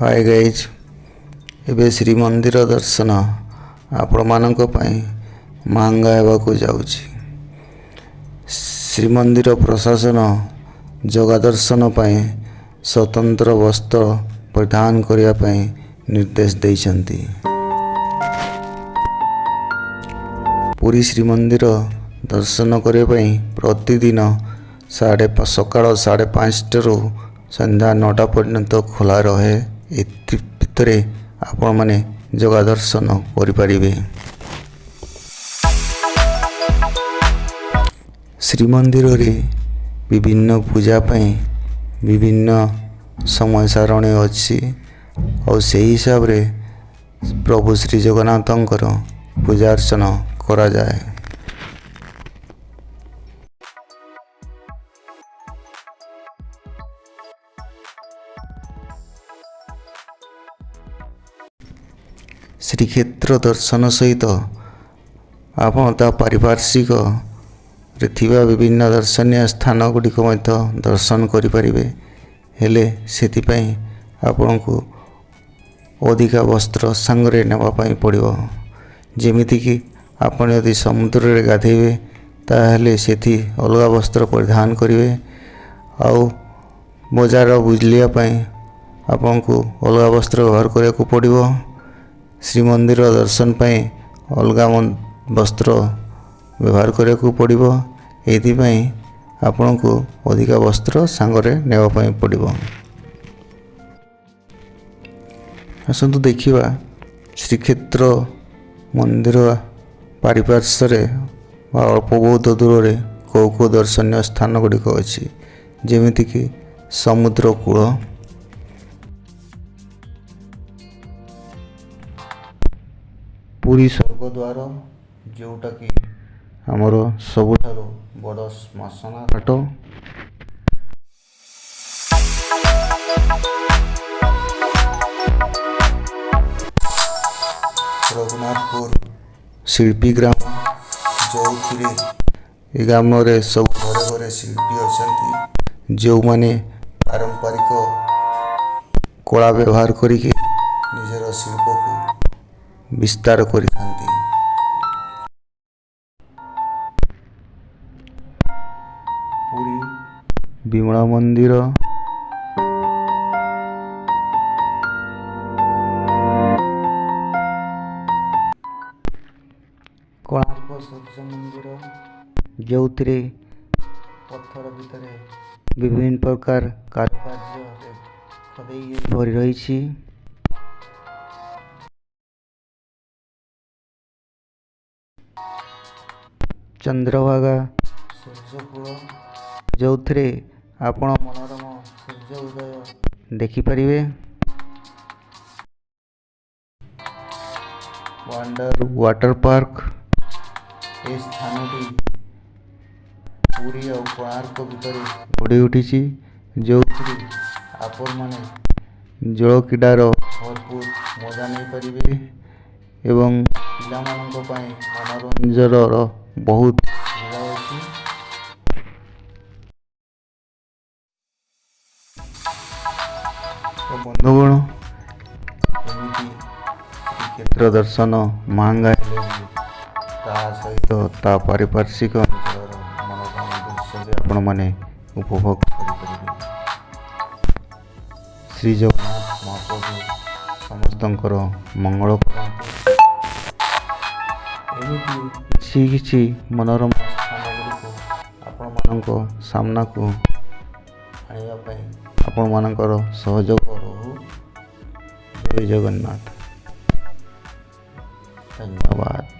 Hi guys एबे श्रीमंदिर दर्शन आपण मानक पई महंगा हेबाकू जाउची। श्रीमंदिर प्रशासन जगह दर्शन पई स्वतंत्र वस्त्र परिधान करिया पई निर्देश दैछंती। पुरी श्रीमंदिर दर्शन करिया पई प्रतिदिन सकाळ 5:30 संध्या 9टा पर्यंत खोला रहे। भितरे आपण माने जगह दर्शन करिपारिबे। श्रीमंदिर रे विभिन्न पूजा पई विभिन्न समय सारणी अच्छी और से हिसाब रे प्रभु श्री जगन्नाथंकर पूजा अर्चना करा जाए। श्रीक्षेत्र दर्शन सहित आपण पारिपार्श्विक थिबा विभिन्न दर्शनीय स्थान गुड़िक दर्शन करिपारिबे। हेले सेतिपई आपनकु अधिका वस्त्र सांगरे नेबा पई पड़िबो। जेमिति कि आपण यदि समुद्र रे गाधेबे ताहेले सेति अलगा वस्त्र परिधान करिवे। आउ बजार बुझलिया पई आपनकु अलगा वस्त्र व्यवहार करिया को पड़िबो। श्रीमंदिर दर्शन पई अलगा वस्त्र व्यवहार करिया को पड़िबो। एथि पई आपनकु अधिका वस्त्र सांगरे नेबा पई पड़िबो। आसंतु देखिबा श्रीक्षेत्र मंदिर पारिपार्श्व रे अल्प बहुत दूर रे को दर्शनीय स्थान गुड़िक अच्छी। जेमिति कि समुद्र कूल, पुरी स्वर्गद्वार जोटा कि आमर सबुठारु बड़ श्मशान घाट, रघुनाथपुर शिल्पी ग्राम जो ग्राम रे सब घरे घरे शिल्पी अच्छा जो माने पारंपरिक कला व्यवहार करिके निजर शिल्प को विस्तार करिथांती। पुरी विमला मंदिर, कोणार्क सूर्य मंदिर जो पत्थर भितर विभिन्न प्रकार कारुकार्य खदेई भरी रही। चंद्रभागा सूर्यकूल जो आपण मनोरम सूर्य उदय देखिपारे। वंडर वाटर पार्क ए स्थानटी पुरी और कोणार्क भितर गढ़ी उठी जो आपण माने जल क्रीडार भरपूर मजा नहीं पारिबे एवं पिला मानक पई मनोरंजन बहुत सुविधा अच्छी। तो बंधुगण एमती श्रीक्षेत्र दर्शन महंगा सहित ता पारिपार्श्विक अंचल मनोरम दृश्य भी आपण माने उपभोग करें। श्री जगन्नाथ महाप्रभु समस्तंकर मंगल करंतु। एमती किछि मनोरम स्थान गुड़िक आपण मानक सामना को आनिबा पई आपण मानकर सहयोग रहू। जय जगन्नाथ। धन्यवाद।